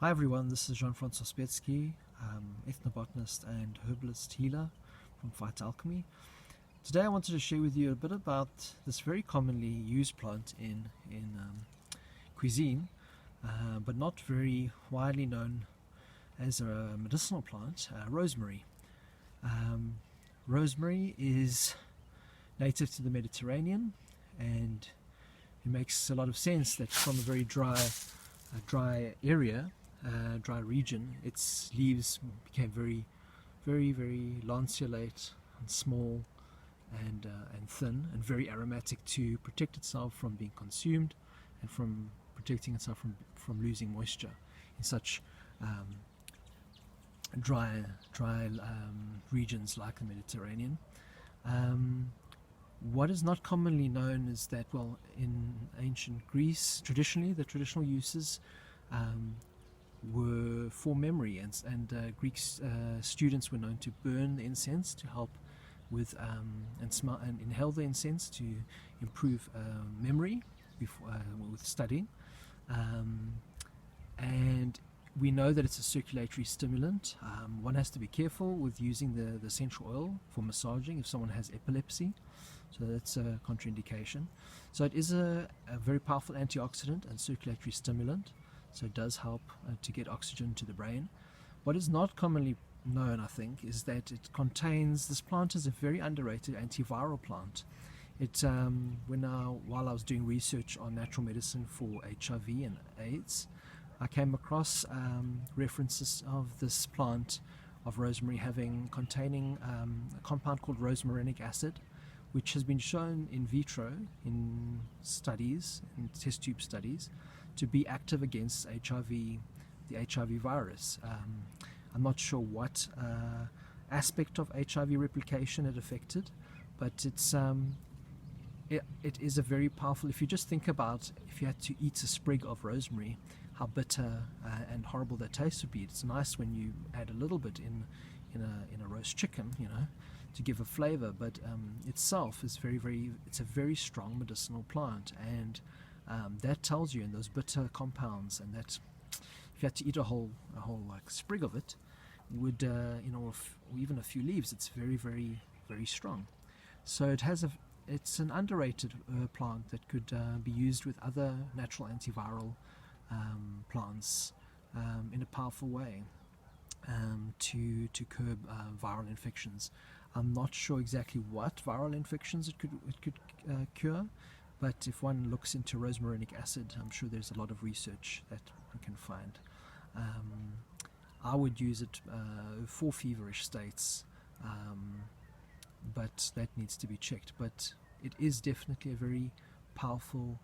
Hi everyone, this is Jean-Francois Sobiecki, ethnobotanist and herbalist healer from Phyto Alchemy. Today I wanted to share with you a bit about this very commonly used plant in cuisine, but not very widely known as a medicinal plant, rosemary. Rosemary is native to the Mediterranean, and it makes a lot of sense that from a very dry area, dry region, its leaves became very lanceolate and small and thin and very aromatic to protect itself from being consumed and from protecting itself from losing moisture in such dry regions like the Mediterranean. What is not commonly known is that, well, in ancient Greece, traditionally, the traditional uses were for memory, and Greek students were known to burn the incense to help with and inhale the incense to improve memory before, with studying. And we know that it's a circulatory stimulant. One has to be careful with using the essential oil for massaging if someone has epilepsy, so that's a contraindication. So it is a very powerful antioxidant and circulatory stimulant, so it does help to get oxygen to the brain. What is not commonly known, I think, is that it contains, this plant is a very underrated antiviral plant. It while I was doing research on natural medicine for HIV and AIDS, I came across references of this plant of rosemary containing a compound called rosmarinic acid, which has been shown in vitro in studies, in test tube studies, to be active against HIV, the HIV virus. I'm not sure what aspect of HIV replication it affected, but it is a very powerful. If you just think about if you had to eat a sprig of rosemary, how bitter and horrible that taste would be. It's nice when you add a little bit in a roast chicken, to give a flavor, but itself is it's a very strong medicinal plant, and that tells you in those bitter compounds, and that if you had to eat a whole like sprig of it, would or even a few leaves, it's very strong. So it's an underrated plant that could be used with other natural antiviral plants in a powerful way to curb viral infections. I'm not sure exactly what viral infections it could cure, but if one looks into rosmarinic acid, I'm sure there's a lot of research that one can find. I would use it for feverish states, but that needs to be checked. But it is definitely a very powerful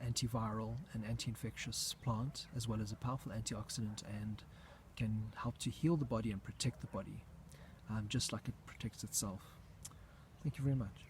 antiviral and anti-infectious plant, as well as a powerful antioxidant, and can help to heal the body and protect the body, just like it protects itself. Thank you very much.